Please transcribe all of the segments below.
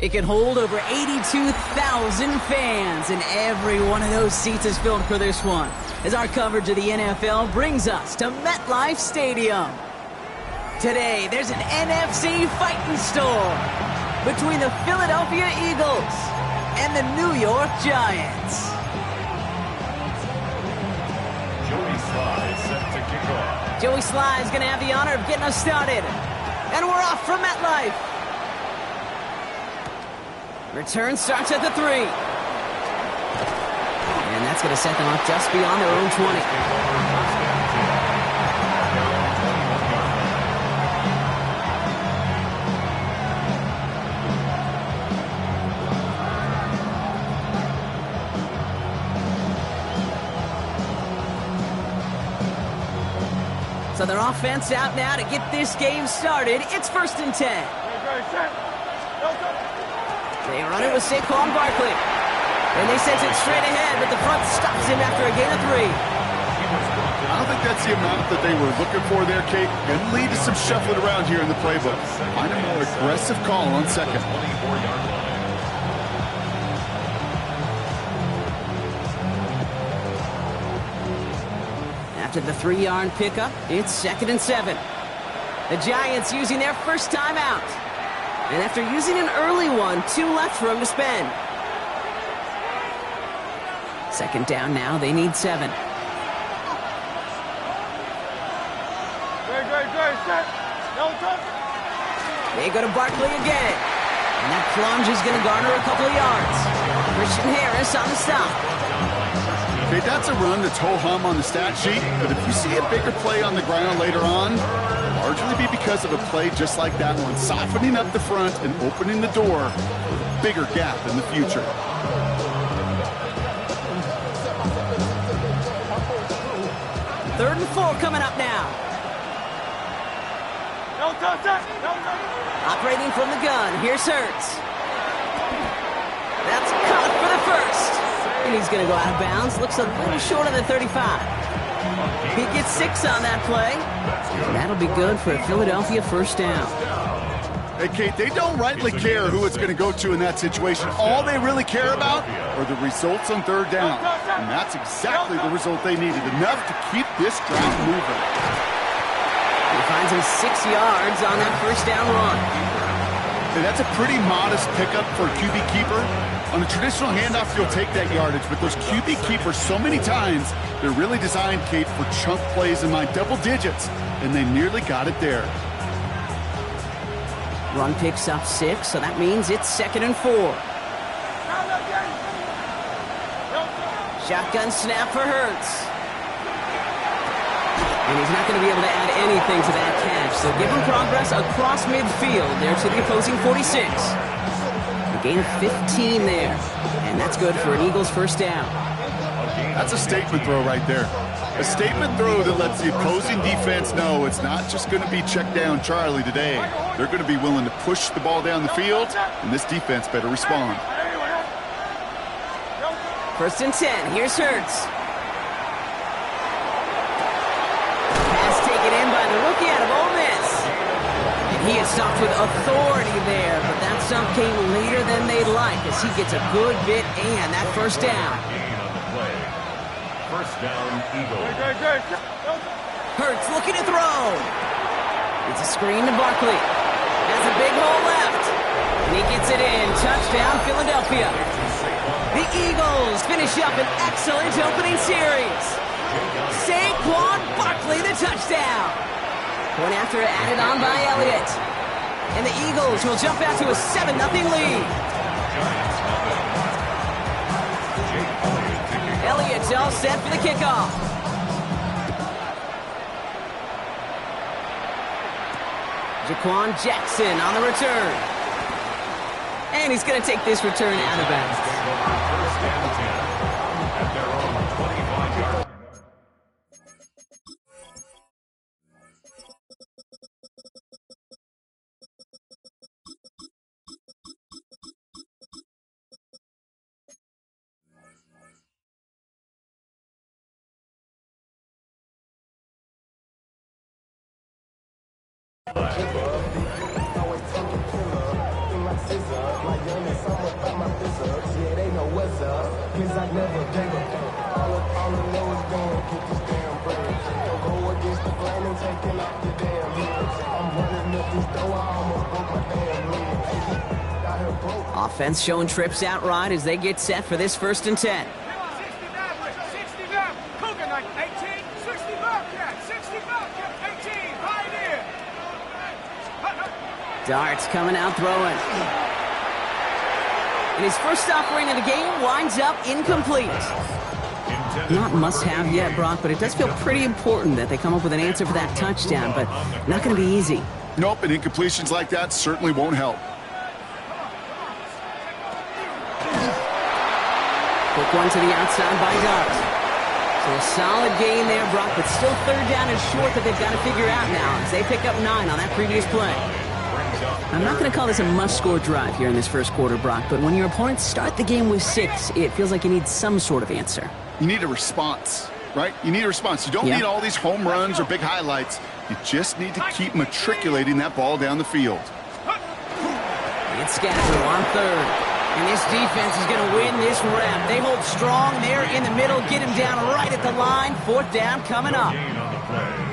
It can hold over 82,000 fans, and every one of those seats is filled for this one, as our coverage of the NFL brings us to MetLife Stadium. Today, there's an NFC fighting storm between the Philadelphia Eagles and the New York Giants. Joey Sly set to kick off. Joey Sly is going to have the honor of getting us started. And we're off from MetLife. Return starts at the 3. And that's going to set them up just beyond their own 20. So their offense out now to get this game started. It's 1st and 10. They run it with Saquon Barkley. And they send it straight ahead, but the front stops him after a gain of 3. I don't think that's the amount that they were looking for there, Kate. Going to lead to some shuffling around here in the playbook. Find a more aggressive call on second. After the 3-yard pickup, it's 2nd and 7. The Giants using their first timeout. And after using an early one, 2 left for them to spend. 2nd down now, they need 7. They go to Barkley again. And that plunge is going to garner a couple of yards. Christian Harris on the stop. Okay, that's a run that's ho-hum on the stat sheet, but if you see a bigger play on the ground later on, it'll largely be because of a play just like that one, softening up the front and opening the door for a bigger gap in the future. Third and 4 coming up now. Operating from the gun, here's Hurts. That's caught for the first. And he's going to go out of bounds. Looks a little short of the 35. He gets 6 on that play. And that'll be good for a Philadelphia first down. Hey, Kate, they don't rightly care who it's going to go to in that situation. All they really care about are the results on 3rd down. And that's exactly the result they needed. Enough to keep this drive moving. He finds him 6 yards on that first down run. Hey, that's a pretty modest pickup for a QB keeper. On a traditional handoff, you'll take that yardage, but those QB keepers, so many times, they're really designed, Kate, for chunk plays in my double digits, and they nearly got it there. Run picks up 6, so that means it's 2nd and 4. Shotgun snap for Hurts. And he's not going to be able to add anything to that catch, so give him progress across midfield there to the opposing 46. A gain of 15 there, and that's good for an Eagles first down. That's a statement throw right there. A statement throw that lets the opposing defense know it's not just going to be check down Charlie today. They're going to be willing to push the ball down the field, and this defense better respond. 1st and 10, here's Hurts. The rookie out of Ole Miss. And he is stopped with authority there, but that stop came later than they'd like as he gets a good bit and that first down. First down, Eagles. Hurts looking to throw. It's a screen to Barkley. Has a big hole left. And he gets it in. Touchdown, Philadelphia. The Eagles finish up an excellent opening series. Saquon Barkley, the touchdown. Point after added on by Elliott. And the Eagles will jump out to a 7-0 lead. Elliott's all set for the kickoff. Jaquan Jackson on the return. And he's going to take this return out of bounds. First and 10 at their own 25-yard. Offense showing trips out right as they get set for this 1st and 10. Darts coming out throwing. And his first offering of the game winds up incomplete. Not must-have yet, Brock, but it does feel pretty important that they come up with an answer for that touchdown, but not going to be easy. Nope, and incompletions like that certainly won't help. Quick one to the outside by Dart. So a solid gain there, Brock, but still 3rd down and short that they've got to figure out now as they pick up 9 on that previous play. I'm not going to call this a must-score drive here in this 1st quarter, Brock, but when your opponents start the game with 6, it feels like you need some sort of answer. You need a response, right? You need a response. You don't need all these home runs or big highlights. You just need to keep matriculating that ball down the field. It's Scatterbo on 3rd. And this defense is going to win this rep. They hold strong there in the middle, get him down right at the line. 4th down coming up.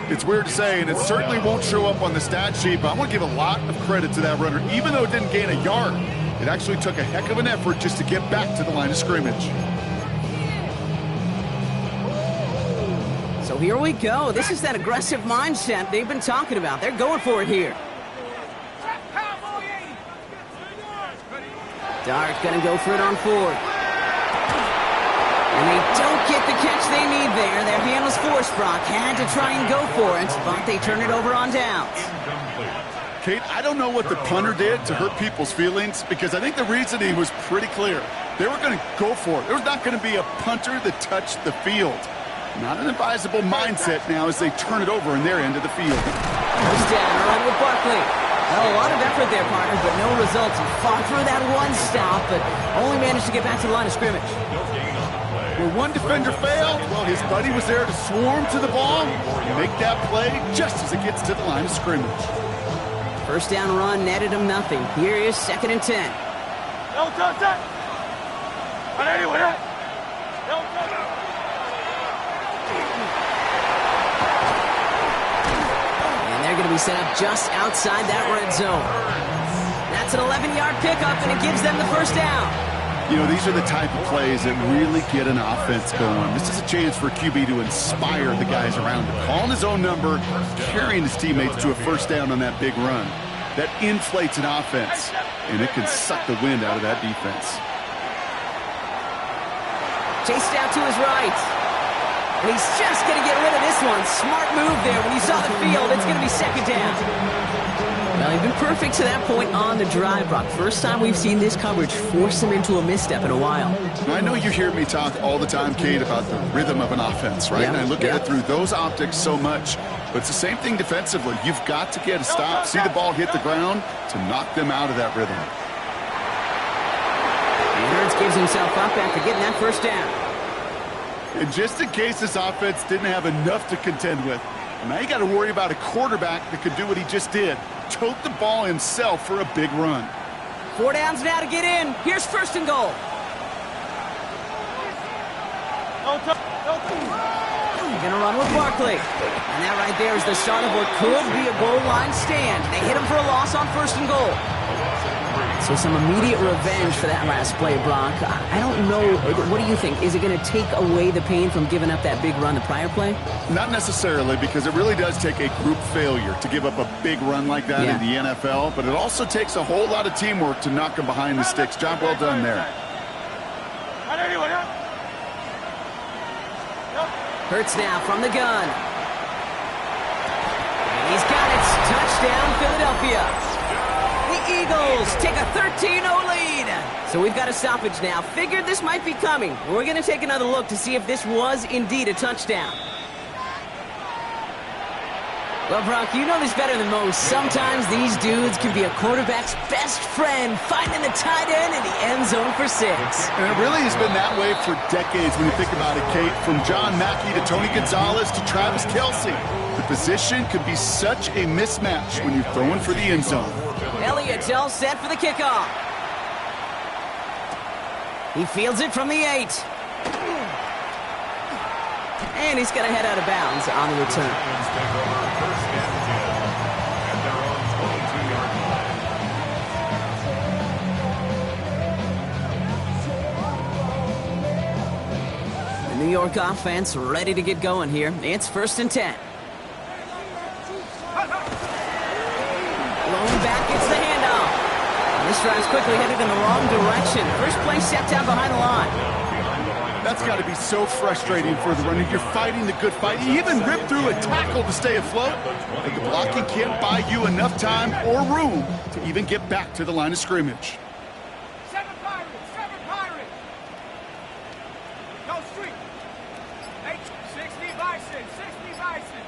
It's weird to say, and it certainly won't show up on the stat sheet, but I want to give a lot of credit to that runner. Even though it didn't gain a yard, it actually took a heck of an effort just to get back to the line of scrimmage. So here we go. This is that aggressive mindset they've been talking about. They're going for it here. Dart going to go for it on 4th. And they don't get the catch they need there. Their hand was forced, Brock. Had to try and go for it, but they turn it over on downs. Kate, I don't know what the punter did to hurt people's feelings because I think the reasoning was pretty clear. They were going to go for it. There was not going to be a punter that touched the field. Not an advisable mindset now as they turn it over in their end of the field. First down, run with Barkley. Well, a lot of effort there, partner, but no results. He fought through that one stop, but only managed to get back to the line of scrimmage. Where one defender failed, well, his buddy was there to swarm to the ball and make that play just as it gets to the line of scrimmage. First down run netted him nothing. Here is 2nd and 10. And they're going to be set up just outside that red zone. That's an 11-yard pickup, and it gives them the first down. You know, these are the type of plays that really get an offense going. This is a chance for QB to inspire the guys around him. Calling his own number, carrying his teammates to a first down on that big run. That inflates an offense, and it can suck the wind out of that defense. Chased out to his right. And he's just going to get rid of this one. Smart move there. When you saw the field, it's going to be 2nd down. Well, he's been perfect to that point on the drive, Brock. First time we've seen this coverage force him into a misstep in a while. I know you hear me talk all the time, Kate, about the rhythm of an offense, right? And I look at it through those optics so much. But it's the same thing defensively. You've got to get a stop, see the ball hit the ground to knock them out of that rhythm. And Hurts gives himself up after getting that first down. And just in case this offense didn't have enough to contend with, now you got to worry about a quarterback that could do what he just did. Tote the ball himself for a big run. 4 downs now to get in. Here's 1st and goal. They're going to run with Barkley. And that right there is the start of what could be a goal line stand. They hit him for a loss on 1st and goal. So some immediate revenge for that last play, Brock. I don't know. What do you think? Is it going to take away the pain from giving up that big run the prior play? Not necessarily, because it really does take a group failure to give up a big run like that in the NFL. But it also takes a whole lot of teamwork to knock them behind the sticks. Job well done there. Hurts now from the gun. And he's got it. Touchdown, Philadelphia. The Eagles take a 13-0 lead. So we've got a stoppage now. Figured this might be coming. We're going to take another look to see if this was indeed a touchdown. Well, Brock, you know this better than most. Sometimes these dudes can be a quarterback's best friend, finding the tight end in the end zone for 6. And it really has been that way for decades when you think about it, Kate. From John Mackey to Tony Gonzalez to Travis Kelce. The position could be such a mismatch when you're throwing for the end zone. Elliott all set for the kickoff. He fields it from the 8. And he's going to head out of bounds on the return. Giants take over first and 10 at their own 22-yard line. The New York offense ready to get going here. It's first and 10. Lone back gets the handoff. This drive's quickly headed in the wrong direction. First play set down behind the line. That's got to be so frustrating for the runner. You're fighting the good fight. You even rip through a tackle to stay afloat, but the blocking can't buy you enough time or room to even get back to the line of scrimmage. 7 Pirates, 7 Pirates. Go street. 60 Bison, 60 Bison.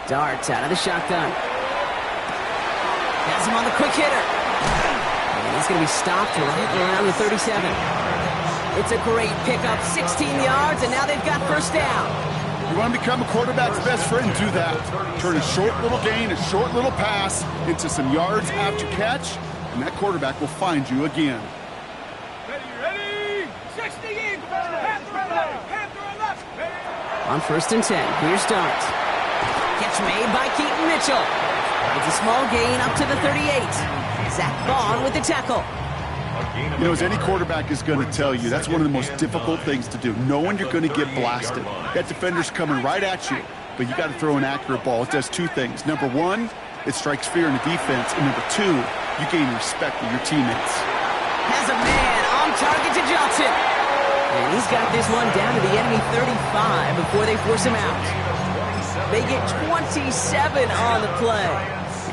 Darts out of the shotgun. Has him on the quick hitter. And he's going to be stopped right around the 37. It's a great pickup, 16 yards, and now they've got first down. You want to become a quarterback's best friend, do that. Turn a short little gain, a short little pass into some yards after catch, and that quarterback will find you again. Ready, 60 Eagles. Panther left. On first and 10, here's Darts. Catch made by Keaton Mitchell. It's a small gain up to the 38. Zach Vaughn with the tackle. You know, as any quarterback is going to tell you, that's one of the most difficult things to do, knowing you're going to get blasted. That defender's coming right at you, but you got to throw an accurate ball. It does two things. Number one, it strikes fear in the defense, and number two, you gain respect of your teammates. Has a man on target to Johnson. And he's got this one down to the enemy 35 before they force him out. They get 27 on the play.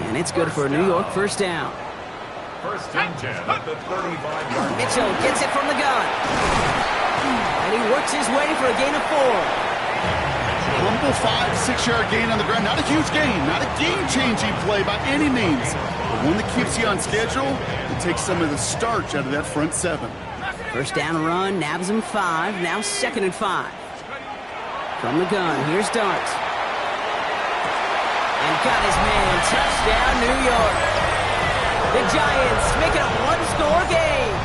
And it's good for a New York first down. First and 10 at the 35-yard line. Mitchell gets it from the gun. And he works his way for a gain of 4. Humble 5-6-yard gain on the ground. Not a huge gain, not a game-changing play by any means, but one that keeps you on schedule and takes some of the starch out of that front 7. First down run, nabs him 5, now second and 5. From the gun, here's Darts. And got his man, touchdown New York. The Giants make it a one-score game.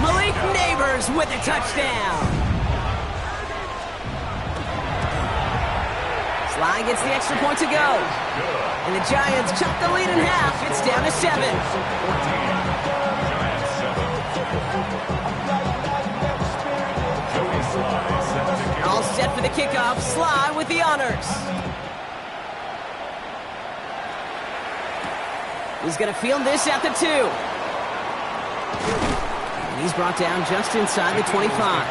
Malik Neighbors with a touchdown. Sly gets the extra point to go. And the Giants cut the lead in half. It's down to 7. All set for the kickoff. Sly with the honors. He's going to field this at the 2. And he's brought down just inside the 25.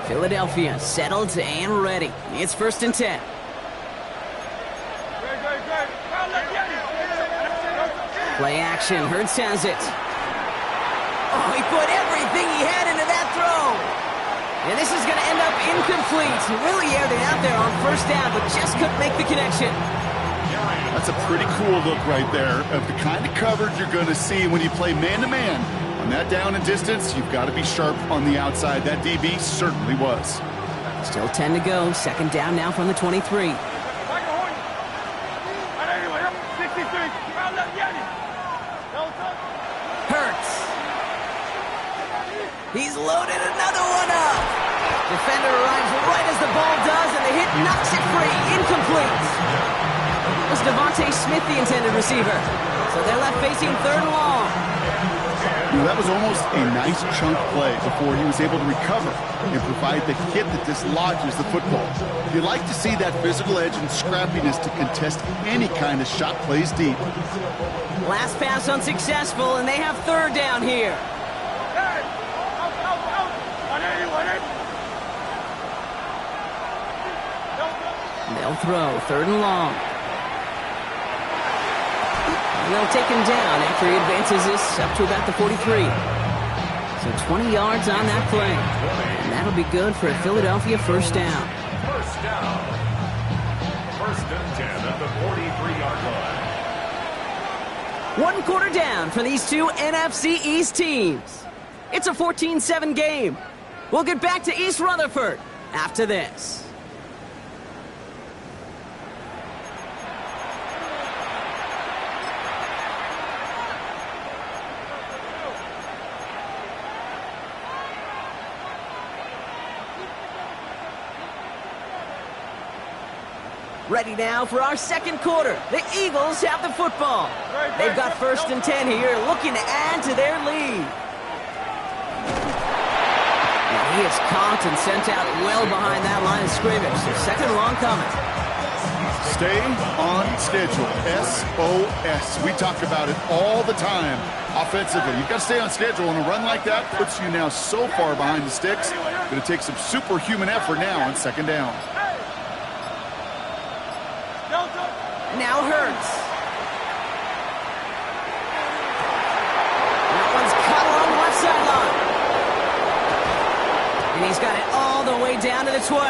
Philadelphia settled and ready. It's first and 10. Play action. Hurts has it. Oh, he put everything he had into that throw. And this is going to end up incomplete. He really aired it out there on first down, but just couldn't make the connection. That's a pretty cool look right there of the kind of coverage you're going to see when you play man-to-man. On that down and distance, you've got to be sharp on the outside. That DB certainly was. Still 10 to go. Second down now from the 23. Hurts. He's loaded another one up. Defender arrives right as the ball does, and the hit knocks it free. Incomplete. It was Devontae Smith, the intended receiver. So they're left facing third and long. You know, that was almost a nice chunk play before he was able to recover and provide the hit that dislodges the football. You like to see that physical edge and scrappiness to contest any kind of shot plays deep. Last pass unsuccessful, and they have third down here. They'll throw third and long. And they'll take him down after he advances this up to about the 43. So 20 yards on that play. And that'll be good for a Philadelphia first down. First down. First and 10 at the 43-yard line. One quarter down for these two NFC East teams. It's a 14-7 game. We'll get back to East Rutherford after this. Ready now for our second quarter. The Eagles have the football. They've got 1st and 10 here, looking to add to their lead. And he is caught and sent out well behind that line of scrimmage. So 2nd and long coming. Stay on schedule. SOS. We talk about it all the time. Offensively, you've got to stay on schedule, and a run like that puts you now so far behind the sticks. Going to take some superhuman effort now on 2nd down. Now Hurts. That one's caught along the left sideline. And he's got it all the way down to the 12.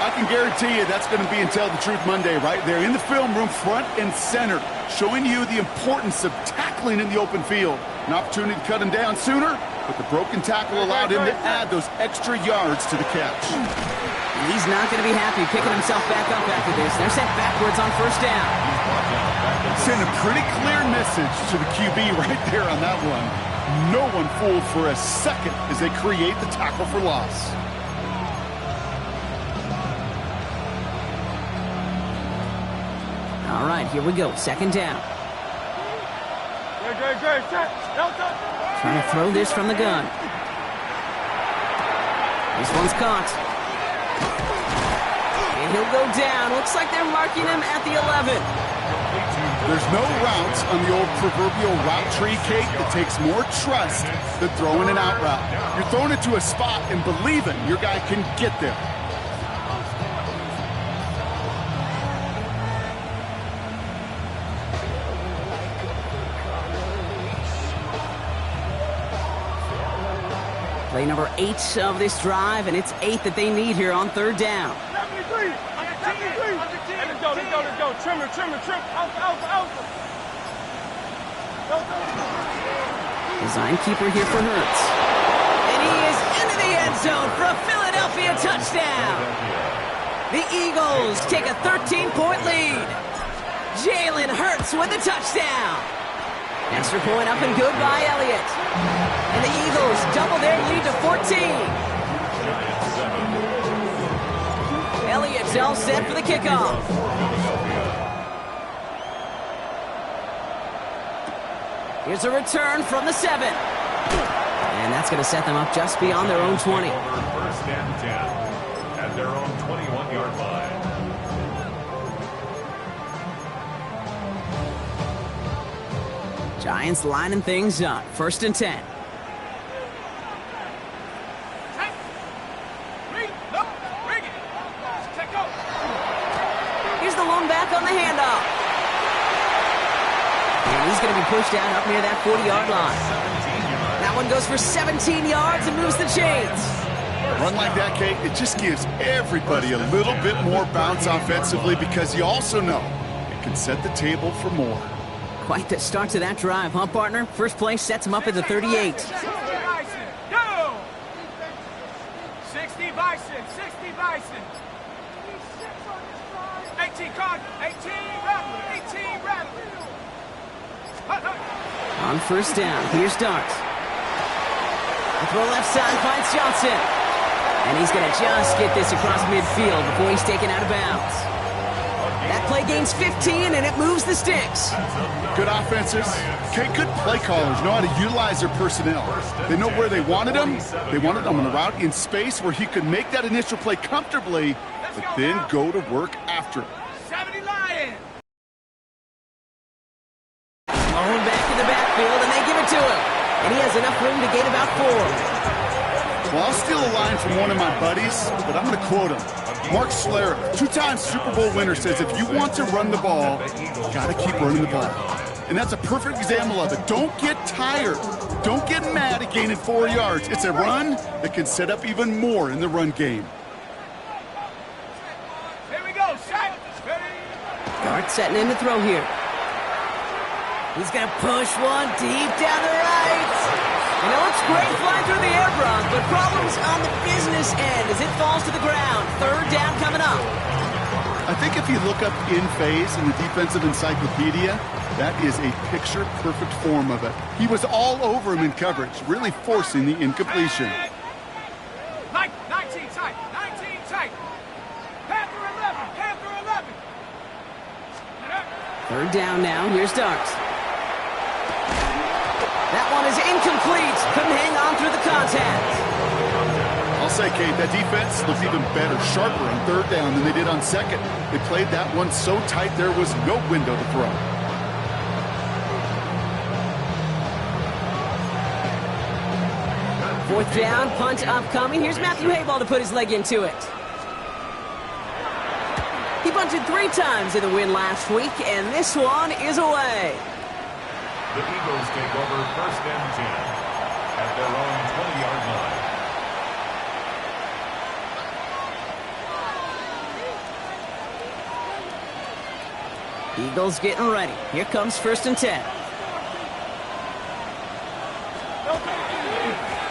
I can guarantee you that's going to be Tell the Truth Monday right there in the film room, front and center, showing you the importance of tackling in the open field. An opportunity to cut him down sooner, but the broken tackle allowed him to add those extra yards to the catch. He's not going to be happy picking himself back up after this. They're sent backwards on 1st down. Send a pretty clear message to the QB right there on that one. No one fooled for a second as they create the tackle for loss. All right, here we go. 2nd down. Trying to throw this from the gun. This one's caught. And he'll go down. Looks like they're marking him at the 11. There's no routes on the old proverbial route tree, Kate. It takes more trust than throwing an out route. You're throwing it to a spot and believing your guy can get there. Play number 8 of this drive, and it's 8 that they need here on 3rd down. Let's go. Trimmer. Alpha. Design keeper here for Hurts. And he is into the end zone for a Philadelphia touchdown. The Eagles take a 13-point lead. Jalen Hurts with a touchdown. Extra point up and good by Elliott. And the Eagles double their lead to 14. Elliott's all set for the kickoff. Here's a return from the 7. And that's going to set them up just beyond their own 20. 1st and 10 at their own 21-yard line. Giants lining things up. 1st and 10. Here's the lone back on the handoff. And he's going to be pushed down up near that 40-yard line. That one goes for 17 yards and moves the chains. A run like that, Kate, it just gives everybody a little bit more bounce offensively because you also know it can set the table for more. Quite the start to that drive, huh, partner? First play sets him up at the 38. 60 Bison. 18 Cardinal. 18 Rattler. On 1st down, here's Dart. The throw left side finds Johnson. And he's going to just get this across midfield before he's taken out of bounds. That play gains 15, and it moves the sticks. Good offenses. Okay, good play callers know how to utilize their personnel. They know where they wanted them. They wanted them on a route in space where he could make that initial play comfortably, but then go to work after it. 70 Lions. Thrown back in the backfield, and they give it to him. And he has enough room to gain about 4. Well, I'll steal a line from one of my buddies, but I'm going to quote him. Mark Schlereth, 2-time Super Bowl winner, says if you want to run the ball, you got to keep running the ball. And that's a perfect example of it. Don't get tired. Don't get mad at gaining 4 yards. It's a run that can set up even more in the run game. Here we go. Set. Dart setting in to throw here. He's going to push one deep down the right. And it looks great flying through the air, Brock, but problems on the business end as it falls to the ground. Third down coming up. I think if you look up in phase in the defensive encyclopedia, that is a picture-perfect form of it. He was all over him in coverage, really forcing the incompletion. 19 tight, 19 tight. Panther 11, Panther 11. Third down now. Here's Darks. That one is incomplete. Couldn't hang on through the contact. I'll say, Kate, that defense looked even better, sharper on third down than they did on second. They played that one so tight there was no window to throw. Fourth down, punt upcoming. Here's Matthew Hayball to put his leg into it. He bunted 3 times in the win last week, and this one is away. The Eagles take over 1st and 10 at their own 20-yard line. Eagles getting ready. Here comes 1st and 10.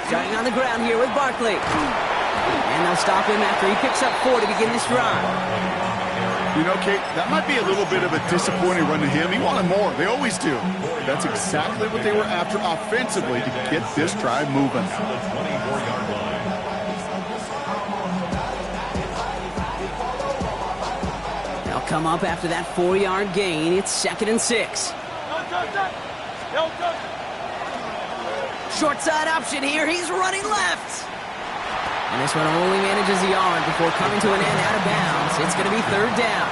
Starting on the ground here with Barkley. And they'll stop him after he picks up 4 to begin this drive. You know, Kate, that might be a little bit of a disappointing run to him. He wanted more. They always do. That's exactly what they were after offensively to get this drive moving. Now the 24-yard line. They'll come up after that 4-yard gain. It's 2nd and 6. Short side option here. He's running left. And this one only manages a yard before coming to an end out of bounds. It's going to be 3rd down.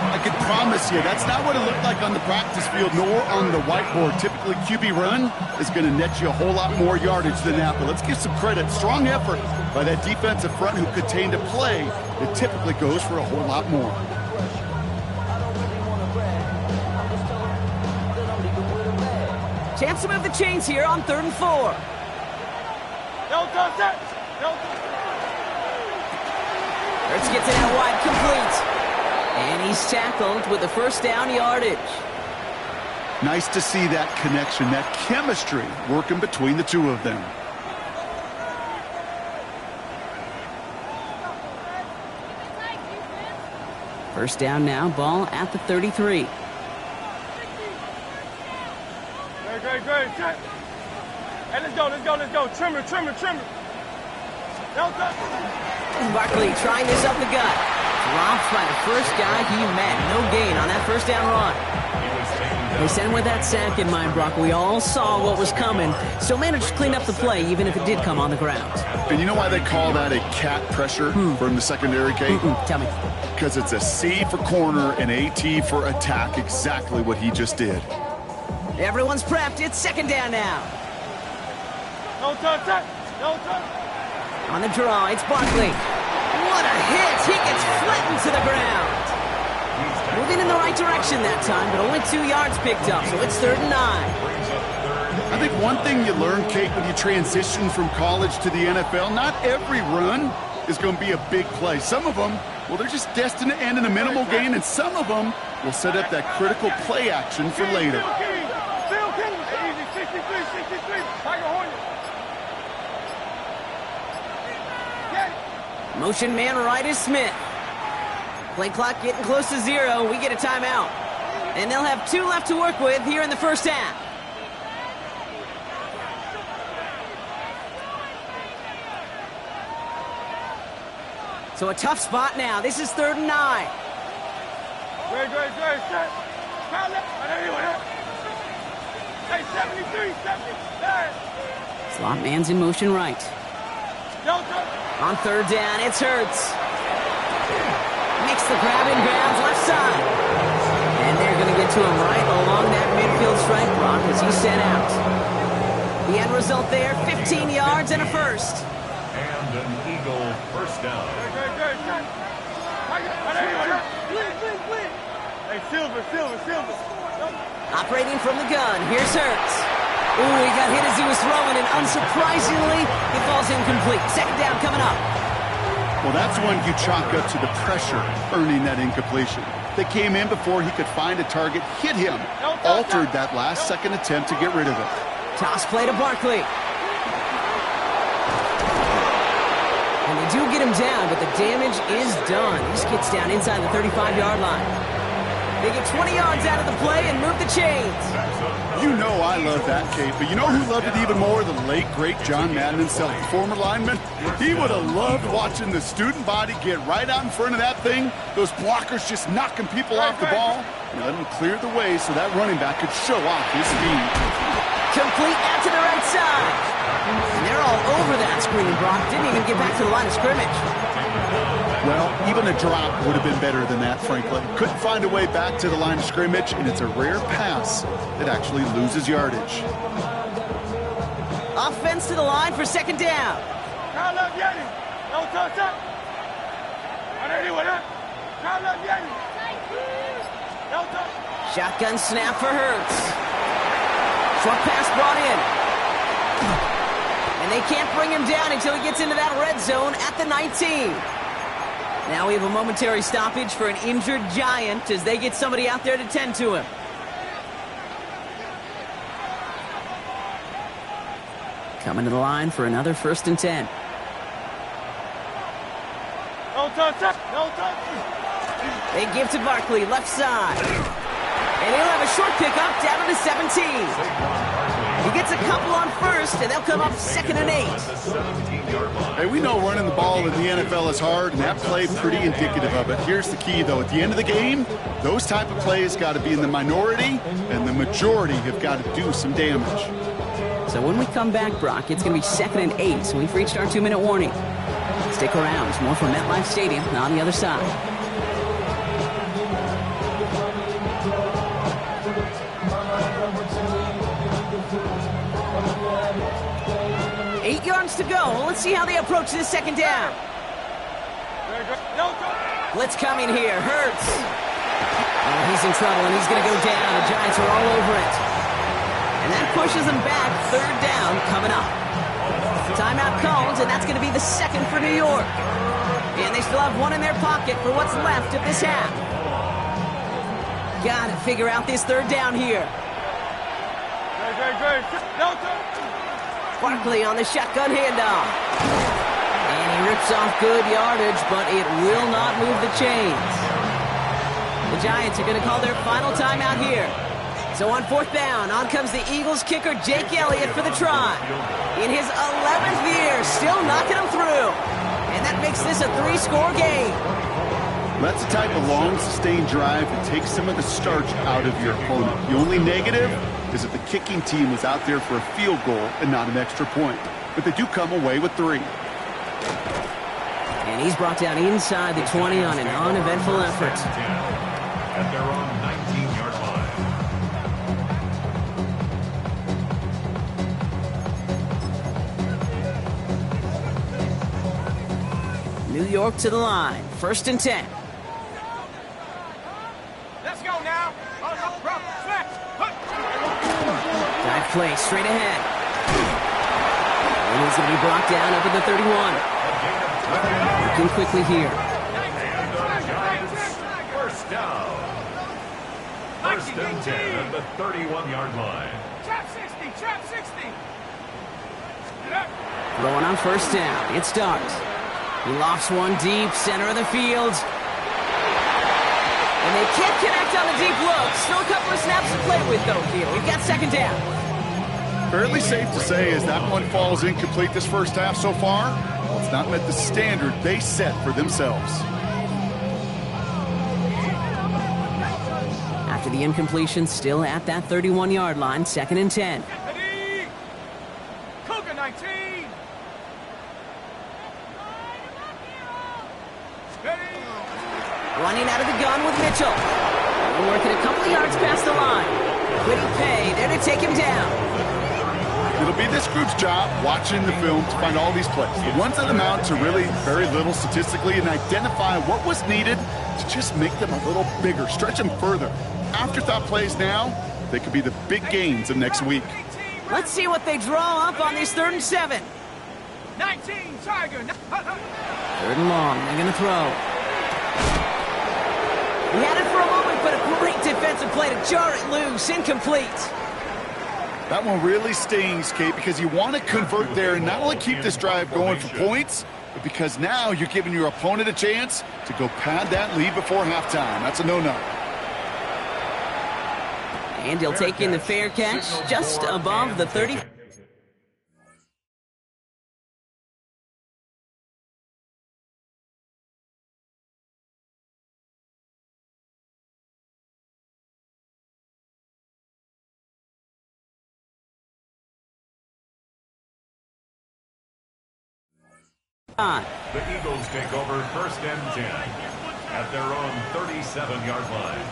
I can promise you, that's not what it looked like on the practice field nor on the whiteboard. Typically, QB run is going to net you a whole lot more yardage than that. But let's give some credit. Strong effort by that defensive front who contained a play that typically goes for a whole lot more. Chance to move the chains here on 3rd and 4. Hurts gets it out wide, complete. And he's tackled with the 1st down yardage. Nice to see that connection, that chemistry working between the two of them. First down now, ball at the 33. Great. Hey, let's go. Trimmer. Barkley trying this up the gut. Dropped by the first guy he met. No gain on that 1st down run. They sent him with that sack in mind, Brock. We all saw what was coming. Still managed to clean up the play, even if it did come on the ground. And you know why they call that a cat pressure from the secondary, Kate? Tell me. Because it's a C for corner and a T for attack. Exactly what he just did. Everyone's prepped. It's 2nd down now. No touch. On the draw, it's Barkley. What a hit! He gets flattened to the ground. Moving in the right direction that time, but only 2 yards picked up, so it's 3rd and 9. I think one thing you learn, Kate, when you transition from college to the NFL, not every run is going to be a big play. Some of them, well, they're just destined to end in a minimal gain, and some of them will set up that critical play action for later. Easy, 63. Tiger Hornet. Motion man right is Smith. Play clock getting close to 0. We get a timeout. And they'll have 2 left to work with here in the 1st half. So a tough spot now. This is 3rd and 9. Great. Set. Hey, 73. Slot man's in motion right. On 3rd down, it's Hurts. Makes the grab in bounds left side. And they're going to get to him right along that midfield strike block as he's sent out. The end result there, 15 yards and a 1st. And an Eagle 1st down. Hey, Silver. Operating from the gun, here's Hurts. Ooh, he got hit as he was throwing, and unsurprisingly, it falls incomplete. 2nd down coming up. Well, that's one you chalk up to the pressure earning that incompletion. They came in before he could find a target, hit him, altered that last-second attempt to get rid of it. Toss play to Barkley. And they do get him down, but the damage is done. He just gets down inside the 35-yard line. They get 20 yards out of the play and move the chains. You know I love that, Kate, but you know who loved it even more? The late, great John Madden himself, former lineman. He would have loved watching the student body get right out in front of that thing, those blockers just knocking people off the ball, and let him clear the way so that running back could show off his speed. Complete out to the right side. And they're all over that screen, Brock. Didn't even get back to the line of scrimmage. Well, even a drop would have been better than that, frankly. Couldn't find a way back to the line of scrimmage, and it's a rare pass that actually loses yardage. Offense to the line for second down. Shotgun snap for Hurts. Short pass brought in. And they can't bring him down until he gets into that red zone at the 19. Now we have a momentary stoppage for an injured Giant as they get somebody out there to tend to him. Coming to the line for another 1st and 10. They give to Barkley, left side. And he'll have a short pickup down to the 17. He gets a couple on first, and they'll come up 2nd and 8. Hey, we know running the ball in the NFL is hard, and that play pretty indicative of it. Here's the key, though. At the end of the game, those type of plays got to be in the minority, and the majority have got to do some damage. So when we come back, Brock, it's going to be 2nd and 8, so we've reached our 2-minute warning. Stick around. There's more from MetLife Stadium on the other side. 8 yards to go. Let's see how they approach this second down. Blitz coming here. Hurts. Oh, he's in trouble, and he's going to go down. The Giants are all over it. And that pushes them back. 3rd down coming up. Timeout called, and that's going to be the 2nd for New York. And they still have one in their pocket for what's left of this half. Got to figure out this 3rd down here. Barkley on the shotgun handoff. And he rips off good yardage, but it will not move the chains. The Giants are going to call their final timeout here. So on 4th down, on comes the Eagles kicker, Jake Elliott, for the try. In his 11th year, still knocking them through. And that makes this a 3-score game. That's the type of long, sustained drive that takes some of the starch out of your opponent. The only negative is that the kicking team was out there for a field goal and not an extra point. But they do come away with 3. And he's brought down inside the 20 on an uneventful effort. At their own 19-yard line. New York to the line. 1st and 10. Let's go now. Dive play straight ahead. And he's going to be brought down up at the 31. Looking quickly here. First down. 1st and 10 at the 31-yard line. Trap 60, trap 60. Throwing on 1st down. It starts. He lofts one deep, center of the field. And they can't connect on the deep look. Still a couple of snaps to play with, though, here. We've got 2nd down. Fairly safe to say as that one falls incomplete this first half so far, it's not met the standard they set for themselves. After the incompletion, still at that 31-yard line, 2nd and 10. Ready. Cougar 19. Ready. Running out of the gun with Mitchell. They're working a couple of yards past the line. Quiddy Pay there to take him down. It'll be this group's job watching the film to find all these plays. The ones that amount to really very little statistically and identify what was needed to just make them a little bigger, stretch them further. Afterthought plays now, they could be the big gains of next week. Let's see what they draw up on this 3rd and 7. 19, Tiger. 3rd and long, they're going to throw. He had it for a moment, but a great defensive play to jar it loose. Incomplete. That one really stings, Kate, because you want to convert there and not only keep this drive going for points, but because now you're giving your opponent a chance to go pad that lead before halftime. That's a no-no. And he'll take in the fair catch just above the 30. The Eagles take over 1st and 10 at their own 37-yard line.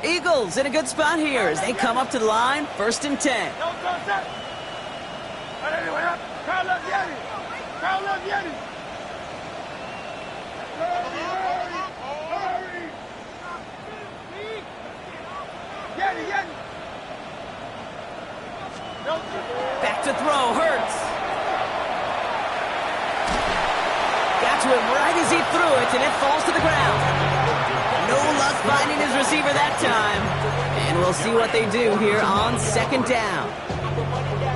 Eagles in a good spot here as they come up to the line, 1st and 10. Back to throw, Hurts. Got to him right as he threw it, and it falls to the ground. No luck finding his receiver that time. And we'll see what they do here on 2nd down.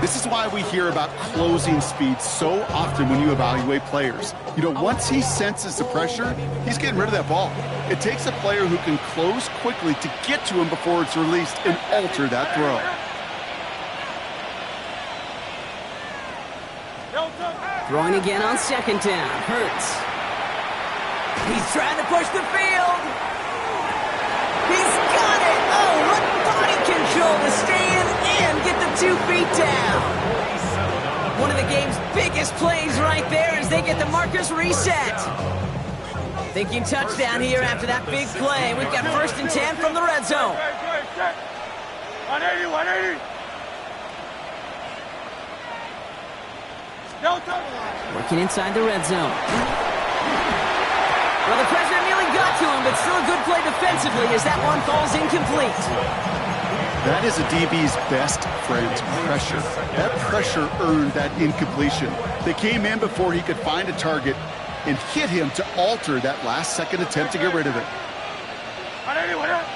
This is why we hear about closing speed so often when you evaluate players. You know, once he senses the pressure, he's getting rid of that ball. It takes a player who can close quickly to get to him before it's released and alter that throw. Throwing again on 2nd down. Hurts. He's trying to push the field. He's got it. Oh, what body control to stay in and get the 2 feet down. One of the game's biggest plays right there as they get the markers reset. Thinking touchdown here after that big play. We've got 1st and 10 from the red zone. 180, 180. Working inside the red zone. Well, the pressure nearly got to him, but still a good play defensively as that one falls incomplete. That is a DB's best friend, pressure. That pressure earned that incompletion. They came in before he could find a target and hit him to alter that last-second attempt to get rid of it. 180, 180.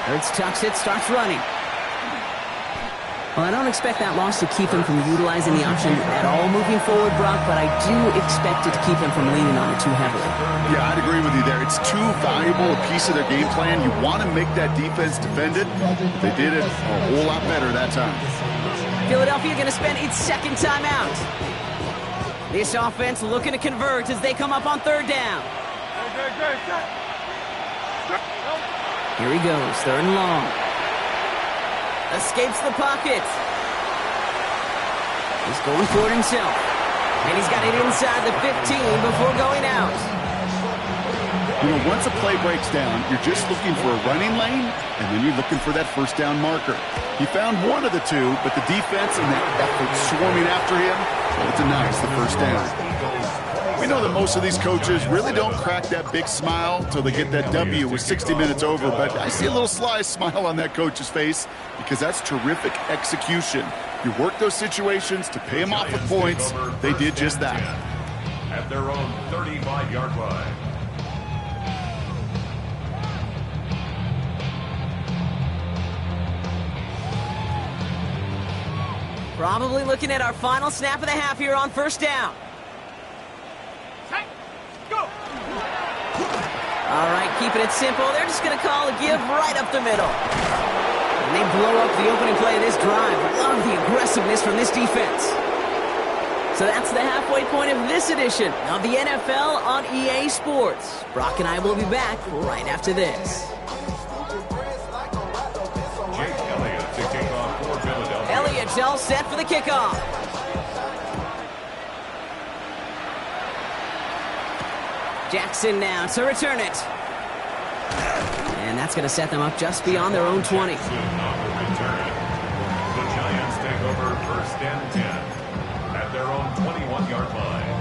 Hurts tucks it, starts running. Well, I don't expect that loss to keep him from utilizing the option at all moving forward, Brock, but I do expect it to keep him from leaning on it too heavily. Yeah, I'd agree with you there. It's too valuable a piece of their game plan. You want to make that defense defend it. They did it a whole lot better that time. Philadelphia going to spend its 2nd timeout. This offense looking to convert as they come up on 3rd down. Here he goes, 3rd and long. Escapes the pocket. He's going for it himself. And he's got it inside the 15 before going out. You know, once a play breaks down, you're just looking for a running lane, and then you're looking for that 1st down marker. He found one of the two, but the defense and that effort swarming after him, it denies the 1st down. We know that most of these coaches really don't crack that big smile until they get that W with 60 minutes over, but I see a little sly smile on that coach's face because that's terrific execution. You work those situations to pay them off with points. They did just that. At their own 35-yard line. Probably looking at our final snap of the half here on 1st down. All right, keeping it simple. They're just going to call a give right up the middle. And they blow up the opening play of this drive. Love the aggressiveness from this defense. So that's the halfway point of this edition of the NFL on EA Sports. Brock and I will be back right after this. Jake Elliott to kick off for Philadelphia. Elliott's all set for the kickoff. Jackson now to return it. And that's going to set them up just beyond their own 20. The Giants take over 1st and 10 at their own 21-yard line.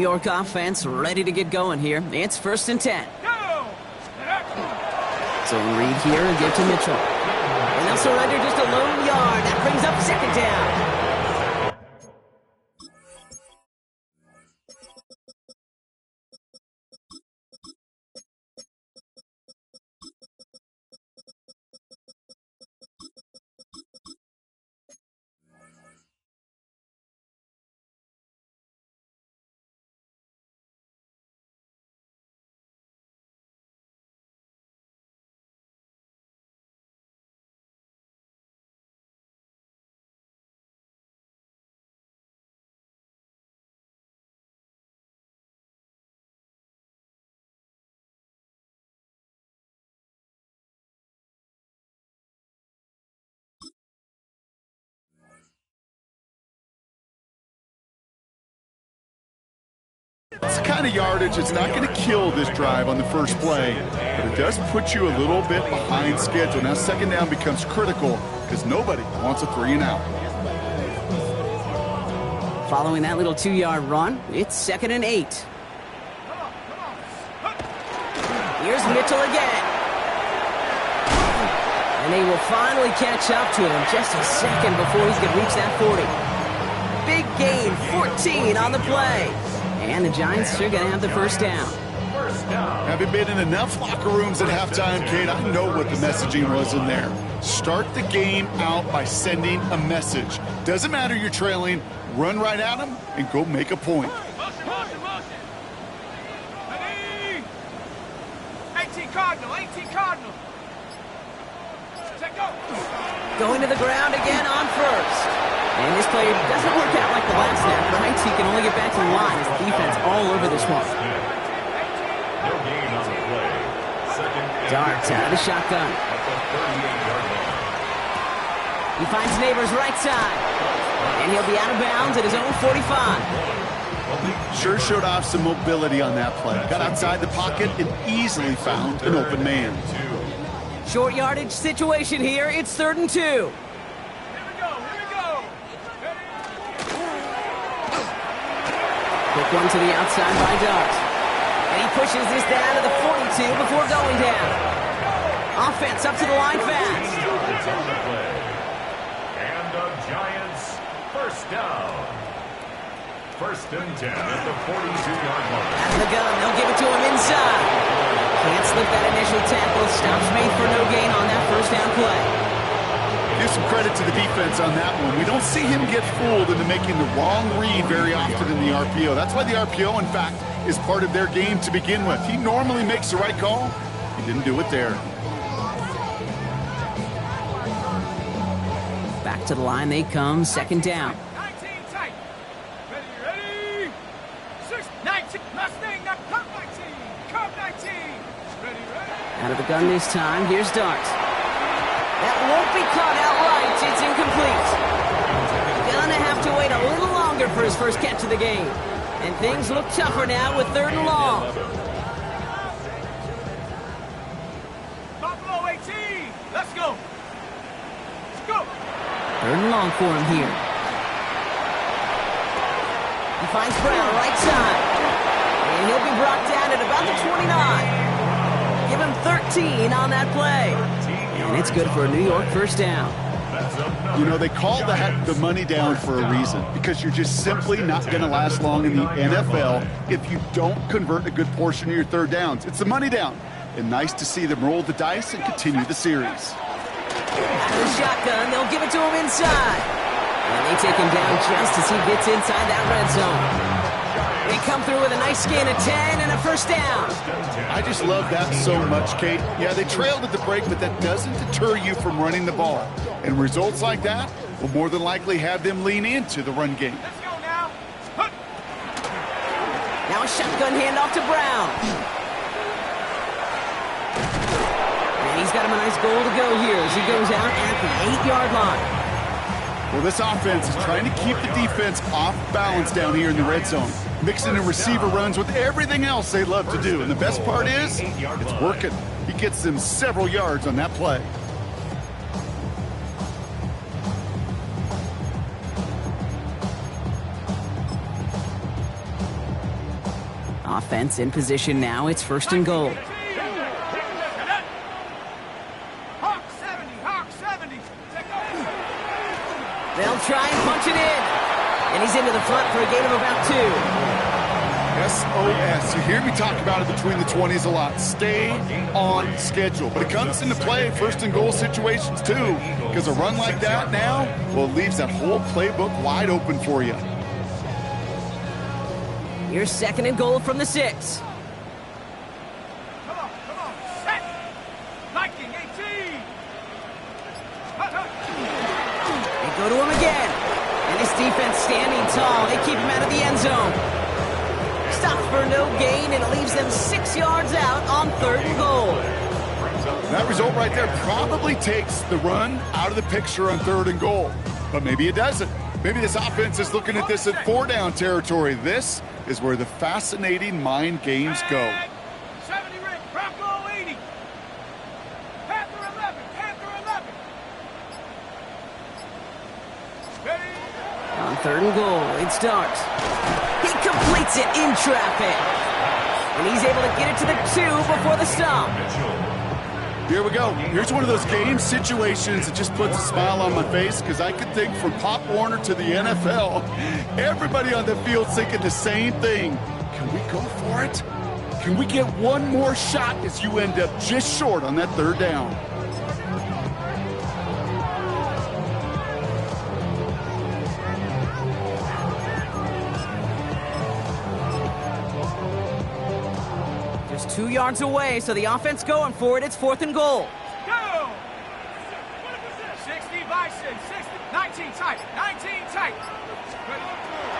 York offense ready to get going here. It's 1st and 10. Go! Zone read here and give to Mitchell. And they'll surrender just a lone yard. That brings up 2nd down. It's the kind of yardage it's not going to kill this drive on the first play, but it does put you a little bit behind schedule. Now 2nd down becomes critical because nobody wants a 3 and out. Following that little 2-yard run, it's 2nd and 8. Here's Mitchell again. And they will finally catch up to him just a second before he could reach that 40. Big gain, 14 on the play. And the Giants are going to have the 1st down. Having been in enough locker rooms at halftime, Kate, I know what the messaging was in there. Start the game out by sending a message. Doesn't matter you're trailing, run right at them and go make a point. Motion, motion, motion. Ready? 18 Cardinal, 18 Cardinal. Check go. Going to the ground again on 1st. And this play doesn't work out like the last snap, right? He can only get back to the line as the defense all over this one. No gain on the play. 2nd and Darts out of the shotgun. at the 38-yard line. He finds Neighbors right side. And he'll be out of bounds at his own 45. Sure showed off some mobility on that play. Got outside the pocket and easily found an open man. Short yardage situation here. It's 3rd and 2. Here we go, here we go. Quick one to the outside by Dart. And he pushes this down to the 42 before going down. Offense up to the line fast. Yards on the play. And the Giants 1st down. 1st and 10 at the 42-yard line. Out of the gun, they'll give it to him inside. Can't slip that initial tackle. Stops made for no gain on that 1st down play. Give some credit to the defense on that one. We don't see him get fooled into making the wrong read very often in the RPO. That's why the RPO, in fact, is part of their game to begin with. He normally makes the right call. He didn't do it there. Back to the line they come, 2nd down. 19 tight. Ready? 6, 19. Mustang, now come 19. Come 19. Ready? Out of the gun this time, here's Dart. That won't be caught outright. It's incomplete. Gonna have to wait a little longer for his first catch of the game. And things look tougher now with 3rd and long. Buffalo 18. Let's go. Let's go. 3rd and long for him here. He finds Brown right side. And he'll be brought down at about the 29. Give him 13 on that play. And it's good for a New York 1st down. You know, they call that the money down for a reason, because you're just simply not going to last long in the NFL if you don't convert a good portion of your 3rd downs. It's the money down. And nice to see them roll the dice and continue the series. Out of the shotgun, they'll give it to him inside. And they take him down just as he gets inside that red zone. They come through with a nice gain of 10 and a 1st down. I just love that so much, Kate. Yeah, they trailed at the break, but that doesn't deter you from running the ball. And results like that will more than likely have them lean into the run game. Let's go now. Now a shotgun handoff to Brown. And he's got him a nice goal to go here as he goes out at the 8-yard line. Well, this offense is trying to keep the defense off balance down here in the red zone, mixing in receiver runs with everything else they love to do. And the best part is, it's working. He gets them several yards on that play. Offense in position now. It's 1st and goal. Hawk 70, Hawk 70. They'll try and punch it in. And he's into the front for a gain of about 2. SOS. You hear me talk about it between the 20s a lot. Stay on schedule. But it comes into play 1st and goal situations too. Because a run like that now, well, it leaves that whole playbook wide open for you. Here's 2nd and goal from the 6. Come on, set. Viking 18. They go to him again. And his defense standing tall. They keep him out of the end zone. Stopped for no gain, and it leaves them 6 yards out on 3rd and goal. That result right there probably takes the run out of the picture on 3rd and goal. But maybe it doesn't. Maybe this offense is looking at this at 4-down territory. This is where the fascinating mind games go. 70 Rick, Bronco 80. Panther 11, Panther 11. Ready? On 3rd and goal, it starts. He completes it in traffic. And he's able to get it to the 2 before the stop. Here we go. Here's one of those game situations that just puts a smile on my face, because I could think from Pop Warner to the NFL, everybody on the field thinking the same thing. Can we go for it? Can we get one more shot as you end up just short on that 3rd down? Just 2 yards away, so the offense going for it. It's 4th and goal. Go! 60 Bison, 60, 19 tight, 19 tight.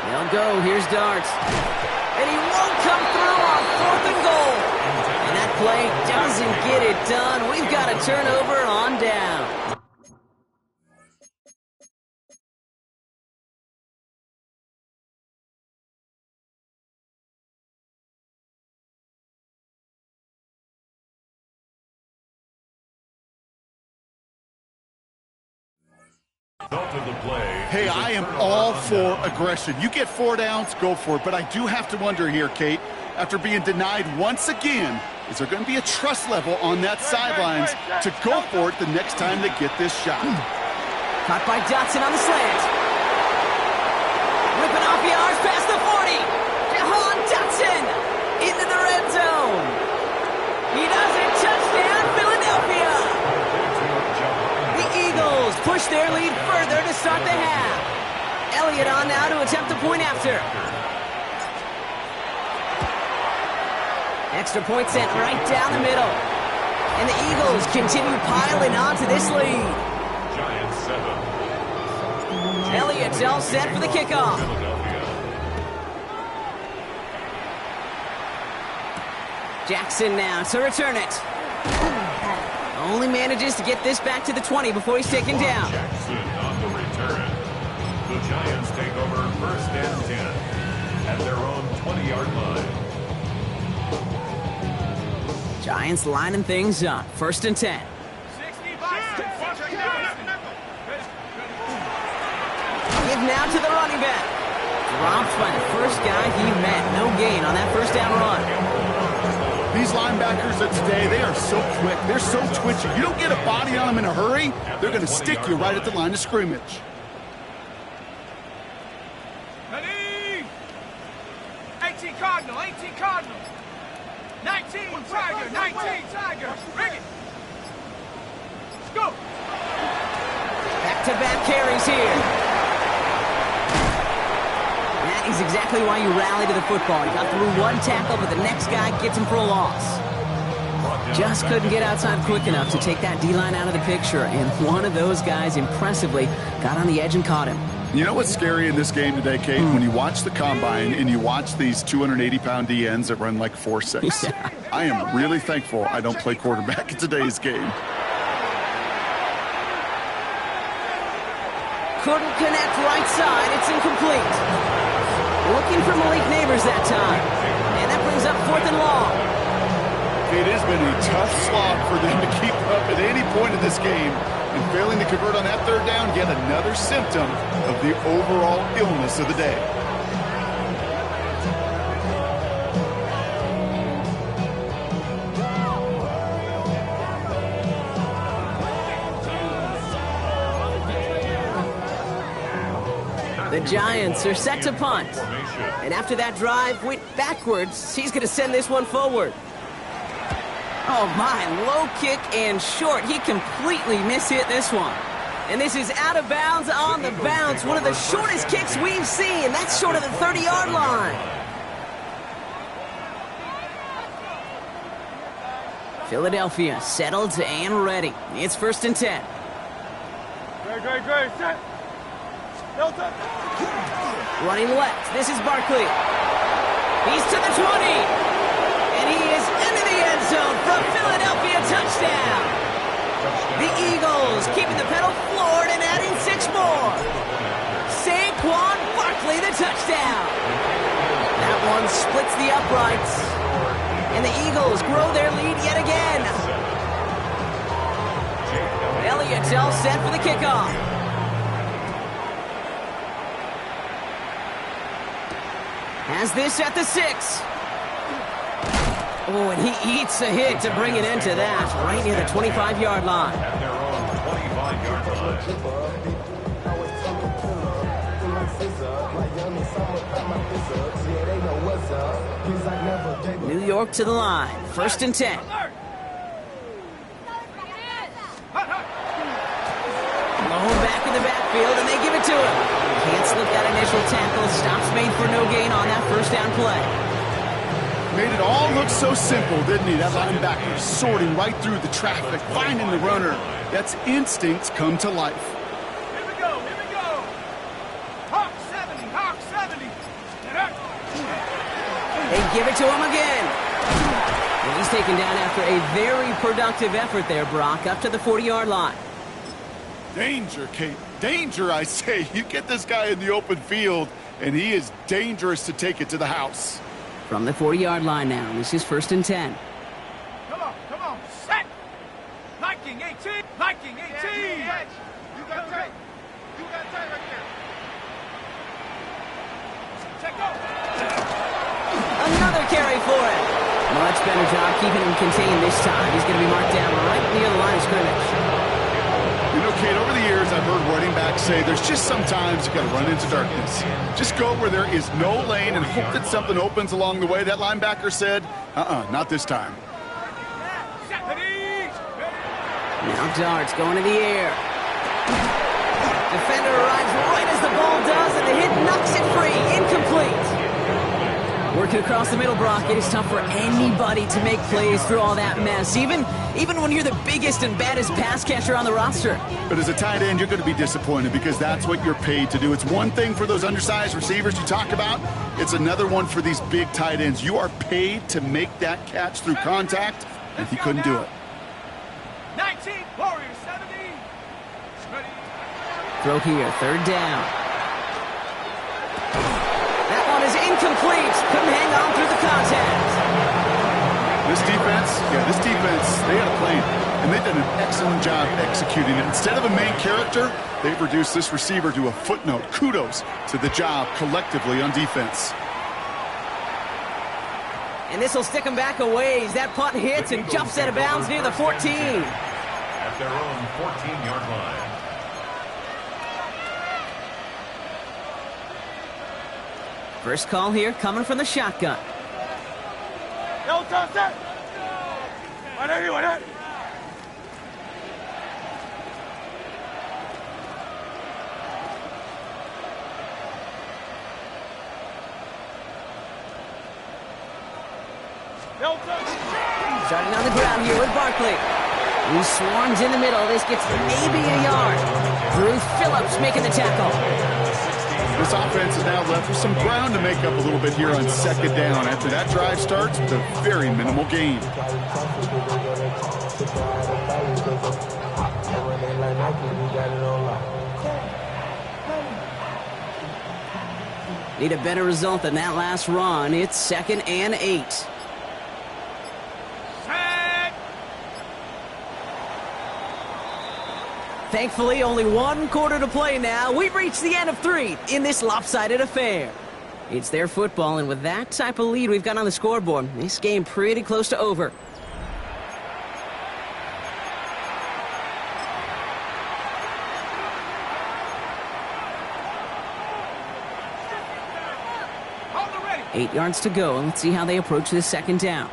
They'll go. Here's Darts. And he won't come through on 4th and goal. And that play doesn't get it done. We've got a turnover on down. Hey, I am all for aggression. You get 4 downs, go for it. But I do have to wonder here, Kate, after being denied once again, is there going to be a trust level on that sidelines to go for it the next time they get this shot? Caught by Dotson on the slant. Ripping off yards past the 40. Jahan Dotson into the red zone. He does it. Touchdown, Philadelphia. The Eagles push their lead further to start the half. Elliott on now to attempt the point after. Extra point sent right down the middle. And the Eagles continue piling on to this lead. Giants 7. Elliott's all set for the kickoff. Jackson now to return it. Only manages to get this back to the 20 before he's taken down. Jackson on the return. The Giants take over 1st and 10 at their own 20-yard line. Giants lining things up. 1st and 10. 60 Bison, Give now to the running back. Dropped by the first guy he met. No gain on that 1st down run. These linebackers of today, they are so quick. They're so twitchy. You don't get a body on them in a hurry, they're going to stick you right at the line of scrimmage. Ready? 18 Cardinal, 18 Cardinal. 19 Tiger, 19 Tiger. Bring it. Let's go. Back-to-back carries here. That is exactly why you rally to the football. He got through one tackle, but the next guy gets him for a loss. Just couldn't get outside quick enough to take that D-line out of the picture, and one of those guys impressively got on the edge and caught him. You know what's scary in this game today, Kate? When you watch the combine and you watch these 280-pound DNs that run like 4.6. Yeah. I am really thankful I don't play quarterback in today's game. Couldn't connect right side. It's incomplete. Looking for Malik Neighbors that time. And that brings up 4th and long. It has been a tough slog for them to keep up at any point in this game. And failing to convert on that 3rd down, yet another symptom of the overall illness of the day. The Giants are set to punt. And after that drive went backwards, he's going to send this one forward. Oh my, low kick and short. He completely mishit this one. And this is out of bounds on the bounce. One of the shortest kicks we've seen. That's short of the 30-yard line. Philadelphia settled and ready. It's 1st and 10. Great. Set. Delta. Running left. This is Barkley. He's to the 20. And he is into the end zone for a Philadelphia touchdown. The Eagles keeping the pedal floored and adding 6 more. Saquon Barkley, the touchdown. That one splits the uprights. And the Eagles grow their lead yet again. Elliott's all set for the kickoff. Has this at the 6. Oh, and he eats a hit to bring an end to that, right near the 25-yard line. At their own 25-yard line. New York to the line. 1st and 10. Blown back in the backfield, and they give it to him. Can't slip that initial tackle. Stops made for no gain on that 1st down play. Made it all look so simple, didn't he? That linebacker sorting right through the traffic, finding the runner. That's instincts come to life. Here we go. Hawk 70. They give it to him again. And he's taken down after a very productive effort there, Brock, up to the 40-yard line. Danger, Kate. Danger, I say. You get this guy in the open field, and he is dangerous to take it to the house. From the 40-yard line now, this is 1st and 10. Come on. Set. Liking 18. Yeah. You got tight right there. Check go. Another carry for him. Much better job keeping him contained this time. He's going to be marked down right near the line of scrimmage. You know, Kate, over the years, I've heard running backs say there's just sometimes you got to run into darkness. Just go where there is no lane and hope that something opens along the way. That linebacker said, not this time. Now darts going to the air. Defender arrives right as the ball does, and the hit knocks it free. Incomplete. Working across the middle, Brock, it is tough for anybody to make plays through all that mess, even when you're the biggest and baddest pass catcher on the roster. But as a tight end, you're going to be disappointed because that's what you're paid to do. It's one thing for those undersized receivers you talk about. It's another one for these big tight ends. You are paid to make that catch through contact, and he couldn't do it. 19, Warriors 70. Ready. Throw here, 3rd down. That one is incomplete. Couldn't hang on through the contact. This defense, they had a plan, and they've done an excellent job executing it. Instead of a main character, they've reduced this receiver to a footnote. Kudos to the job collectively on defense. And this will stick him back a ways. That punt hits and jumps out of bounds near the 14. At their own 14-yard line. First call here coming from the shotgun. Delta set. Why not? Starting on the ground here with Barkley. He swarms in the middle. This gets maybe a yard. Drew Phillips making the tackle. This offense is now left with some ground to make up a little bit here on 2nd down. After that drive starts with a very minimal gain. Need a better result than that last run. It's 2nd and 8. Thankfully, only 1 quarter to play now. We've reached the end of 3 in this lopsided affair. It's their football, and with that type of lead we've got on the scoreboard, this game pretty close to over. 8 yards to go. Let's see how they approach this second down.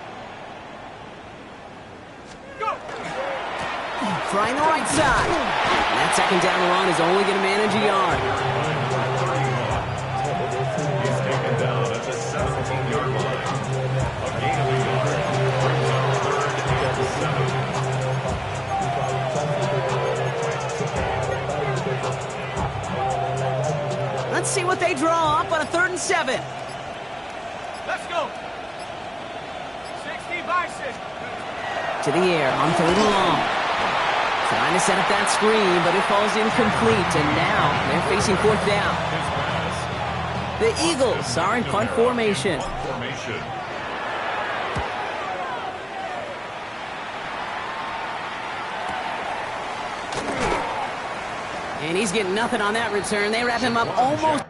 Go! Trying the right side. And that second down run is only going to manage a yard. He's taken down at the 17-yard line. A gain of a yard. Brings up 3rd and 7. Let's see what they draw up on a 3rd and 7. Let's go. 60 by 6. To the air on 3rd and long. Trying to set up that screen, but it falls incomplete. And now they're facing 4th down. The Eagles are in punt formation. And he's getting nothing on that return. They wrap him up almost.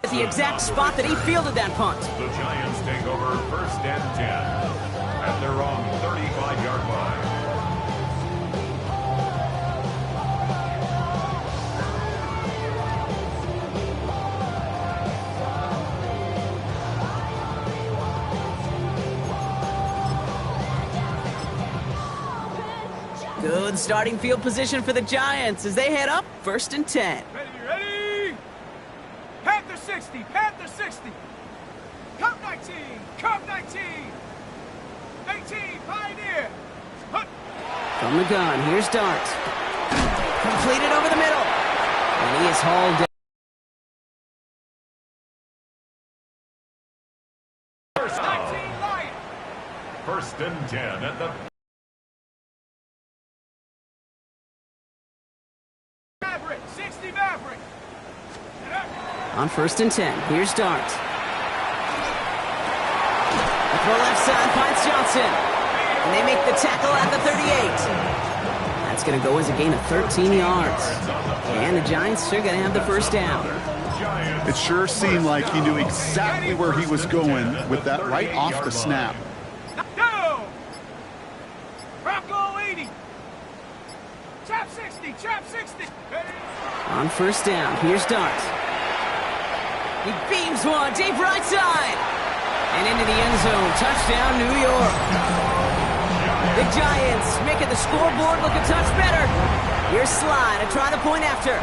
At the exact spot that he fielded that punt. The Giants take over 1st and 10 at their own 35-yard line. Good starting field position for the Giants as they head up 1st and 10. Ready? Panther 60, Panther 60. Cup 19, Cup 19. 18, Pioneer. Hunt. From the gun, here's Dart. Completed over the middle. And he is hauled down. First down. 19, Lion. 1st and 10 at the Maverick, 60 Maverick. On 1st and 10, here's Dart. The throw left side finds Johnson. And they make the tackle at the 38. That's going to go as a gain of 13 yards. And the Giants are going to have the 1st down. It sure seemed like he knew exactly where he was going with that right off the snap. Go! Bronco 80. Chap 60, Chap 60. On 1st down, here's Dart. He beams one deep right side. And into the end zone. Touchdown, New York. The Giants making the scoreboard look a touch better. Here's Slide to try the point after.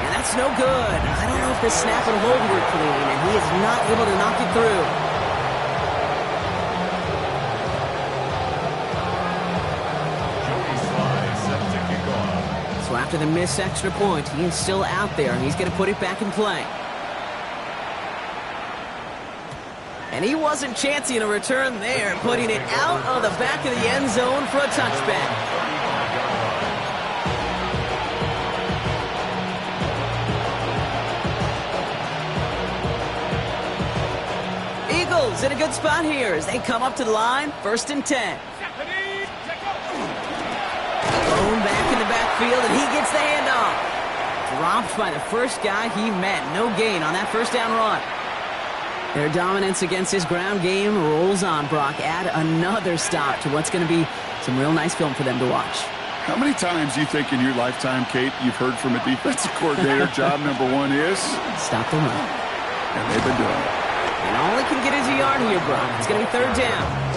And that's no good. I don't know if the snap and hold were clean, and he is not able to knock it through. So after the missed extra point, he is still out there, and he's going to put it back in play. And he wasn't chancing a return there, putting it out of the back of the end zone for a touchback. Eagles in a good spot here as they come up to the line, 1st and 10. Thrown back in the backfield, and he gets the handoff. Dropped by the first guy he met. No gain on that 1st down run. Their dominance against his ground game rolls on, Brock. Add another stop to what's going to be some real nice film for them to watch. How many times do you think in your lifetime, Kate, you've heard from a defensive coordinator, job number 1 is? Stop the run. And they've been doing it. And all he can get is a yard here, Brock. It's going to be 3rd down.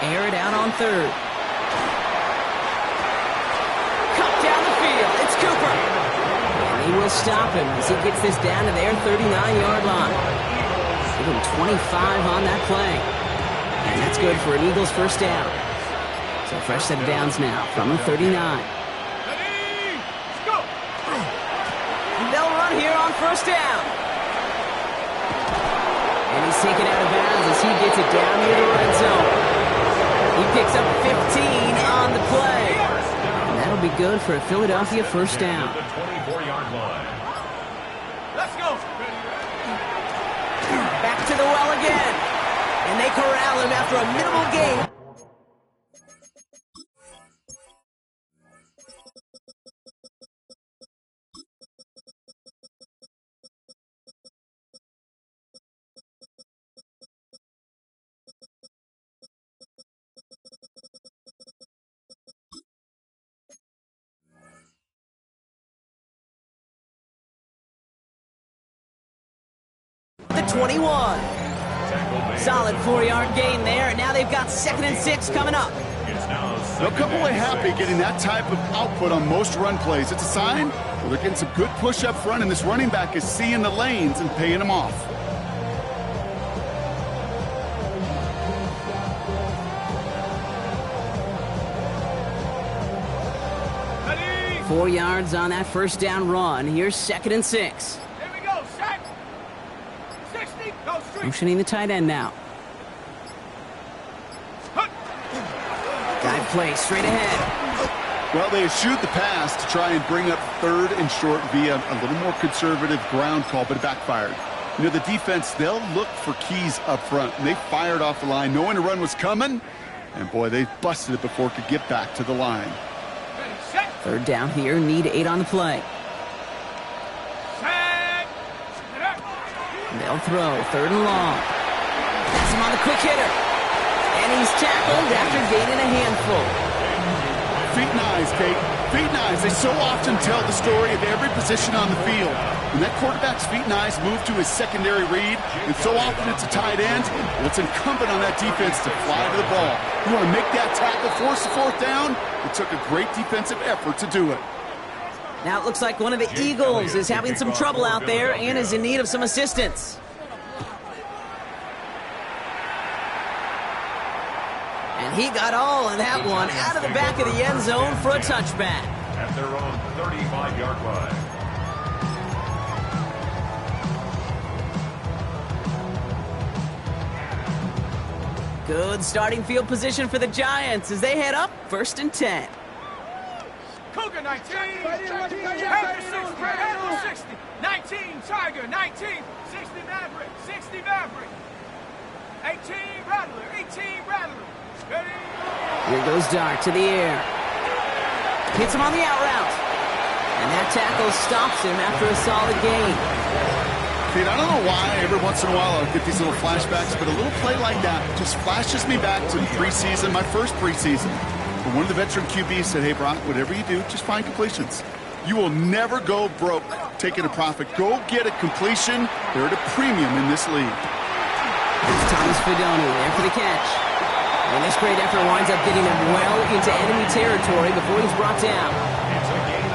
Air it out on 3rd. Cut down the field. It's Cooper. And he will stop him as he gets this down to their 39-yard line. Give him 25 on that play. And that's good for an Eagles 1st down. So fresh set of downs now from the 39. Ready, go! And they'll run here on 1st down. He's taken out of bounds as he gets it down near the red zone. He picks up 15 on the play. And that'll be good for a Philadelphia first down. The 24-yard line. Let's go. Back to the well again. And they corral him after a minimal gain. The 21. Solid 4-yard gain there, and now they've got 2nd and 6 coming up. They'll come away happy getting that type of output on most run plays. It's a sign well, they're getting some good push up front, and this running back is seeing the lanes and paying them off. Ready? 4 yards on that first down run. Here's 2nd and 6. Here we go. Set. 60. Go straight. Motioning the tight end now. Guide play straight ahead. Well, they eschewed the pass to try and bring up 3rd and short via a little more conservative ground call, but it backfired. You know, the defense, they'll look for keys up front, and they fired off the line knowing a run was coming, and boy, they busted it before it could get back to the line. Ready, set. 3rd down here, need 8 on the play. Set. They'll throw 3rd and long. Pass him on the quick hitter. And he's tackled after gaining a handful. Feet and eyes, Kate. Feet and eyes. They so often tell the story of every position on the field. When that quarterback's feet and eyes move to his secondary read, and so often it's a tight end, well, it's incumbent on that defense to fly to the ball. You want to make that tackle, force the 4th down? It took a great defensive effort to do it. Now it looks like one of the Eagles is having some trouble out there and is in need of some assistance. And he got all of that one out of the back of the end zone for a touchback. At their own 35-yard line. Good starting field position for the Giants as they head up 1st and 10. Cougar 19. Panther 60. Panther 60. 19. Tiger 19. 60 Maverick. 60 Maverick. 18 Rattler. 18 Rattler. Ready? Here goes Dart to the air. Hits him on the out route. And that tackle stops him after a solid gain. Kate, I don't know why every once in a while I'll get these little flashbacks, but a little play like that just flashes me back to the preseason, my first preseason. When one of the veteran QBs said, hey, Brock, whatever you do, just find completions. You will never go broke taking a profit. Go get a completion. They're at a premium in this league. It's Thomas Fidone there for the catch. And this great effort winds up getting them well into enemy territory before he's brought down.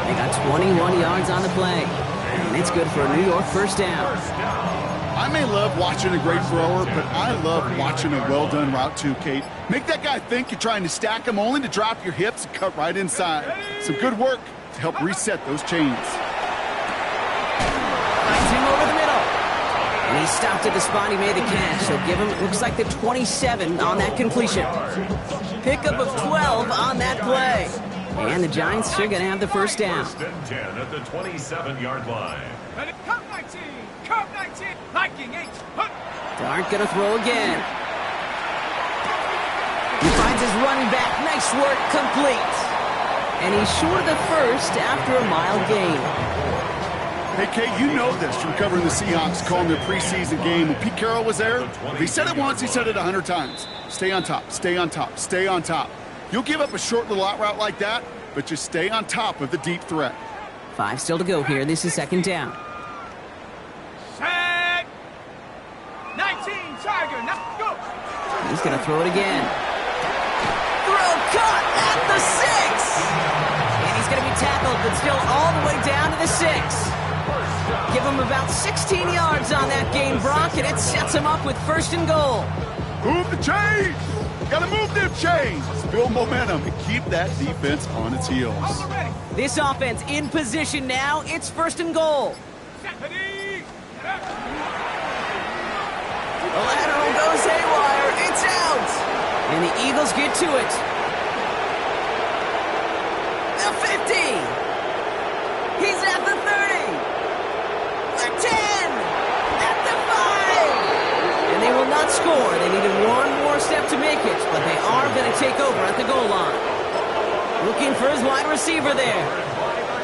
They got 21 yards on the play. And it's good for a New York first down. I may love watching a great thrower, but I love watching a well-done route too, Kate. Make that guy think you're trying to stack him only to drop your hips and cut right inside. Some good work to help reset those chains. Finds him over the middle. And he stopped at the spot he made the catch. So give him, it looks like the 27 on that completion. Pickup of 12 on that play. And the Giants are going to have the first down. 1st and 10 at the 27-yard line. Ready? Come 19. Come 19. Liking 8. Dart going to throw again. He finds his running back. Nice work, complete. And he's short of the first after a mild gain. Hey, Kate, you know this from covering the Seahawks, calling their preseason game. When Pete Carroll was there, if he said it once, he said it 100 times. Stay on top, stay on top, stay on top. You'll give up a short little out route like that, but just stay on top of the deep threat. 5 still to go here. This is 2nd down. Set. 19 Tiger. Now go. He's going to throw it again. Throw caught at the 6. And he's going to be tackled, but still all the way down to the 6. Give him about 16 yards on that gain, Brock, and it sets him up with 1st and goal. Move the chains! Gotta move them chains! Build momentum and keep that defense on its heels. This offense in position now. It's 1st and goal. Ready? The lateral goes haywire. It's out. And the Eagles get to it. The 50. He's at the 30. The 10. At the 5. And they will not score. They needed one more step to make it, but they are going to take over at the goal line. Looking for his wide receiver there.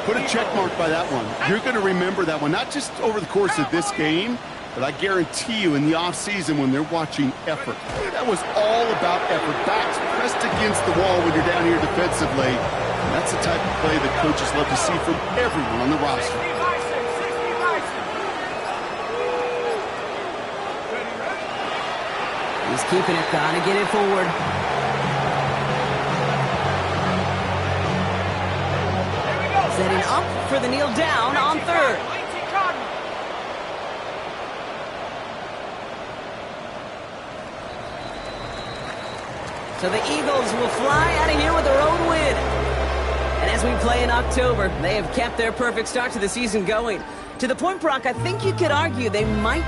Put a check mark by that one. You're going to remember that one, not just over the course of this game, but I guarantee you in the offseason when they're watching effort. That was all about effort. Backs pressed against the wall when you're down here defensively. And that's the type of play that coaches love to see from everyone on the roster. He's keeping it. Gotta get it forward. Setting up for the kneel down on third. So the Eagles will fly out of here with their own win. And as we play in October, they have kept their perfect start to the season going. To the point, Brock, I think you could argue they might